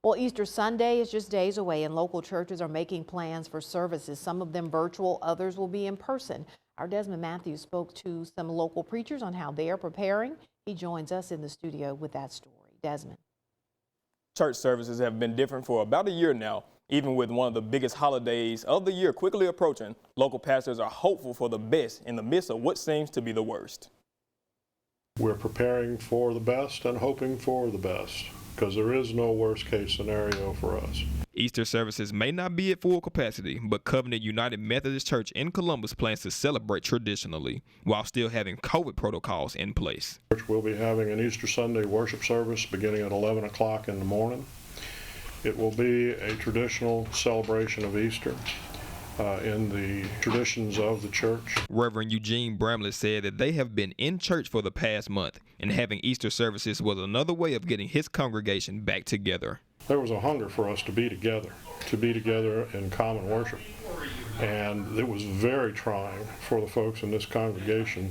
Well, Easter Sunday is just days away and local churches are making plans for services. Some of them virtual, others will be in person. Our Desmond Matthews spoke to some local preachers on how they are preparing. He joins us in the studio with that story. Desmond. Church services have been different for about a year now. Even with one of the biggest holidays of the year quickly approaching, local pastors are hopeful for the best in the midst of what seems to be the worst. We're preparing for the best and hoping for the best, because there is no worst case scenario for us. Easter services may not be at full capacity, but Covenant United Methodist Church in Columbus plans to celebrate traditionally while still having COVID protocols in place. We'll be having an Easter Sunday worship service beginning at 11 o'clock in the morning. It will be a traditional celebration of Easter in the traditions of the church. Reverend Eugene Bramlett said that they have been in church for the past month, and having Easter services was another way of getting his congregation back together. There was a hunger for us to be together in common worship. And it was very trying for the folks in this congregation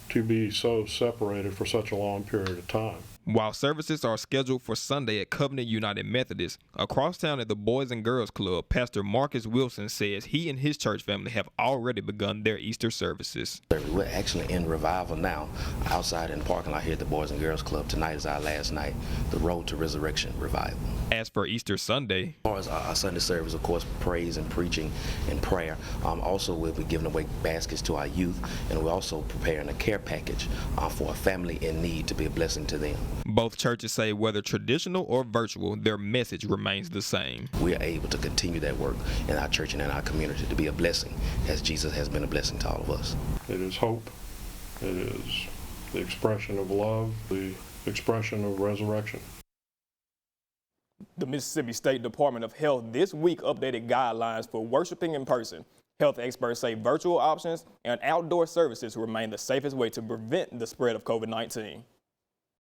to be so separated for such a long period of time. While services are scheduled for Sunday at Covenant United Methodist, across town at the Boys and Girls Club, Pastor Marcus Wilson says he and his church family have already begun their Easter services. We're actually in revival now, outside in the parking lot here at the Boys and Girls Club. Tonight is our last night, the Road to Resurrection revival. As for Easter Sunday, as far as our Sunday service, of course, praise and preaching and prayer. Also, we'll be giving away baskets to our youth, and we're also preparing a care package for a family in need to be a blessing to them. Both churches say whether traditional or virtual, their message remains the same. We are able to continue that work in our church and in our community to be a blessing, as Jesus has been a blessing to all of us. It is hope. It is the expression of love, the expression of resurrection. The Mississippi State Department of Health this week updated guidelines for worshiping in person. Health experts say virtual options and outdoor services remain the safest way to prevent the spread of COVID-19.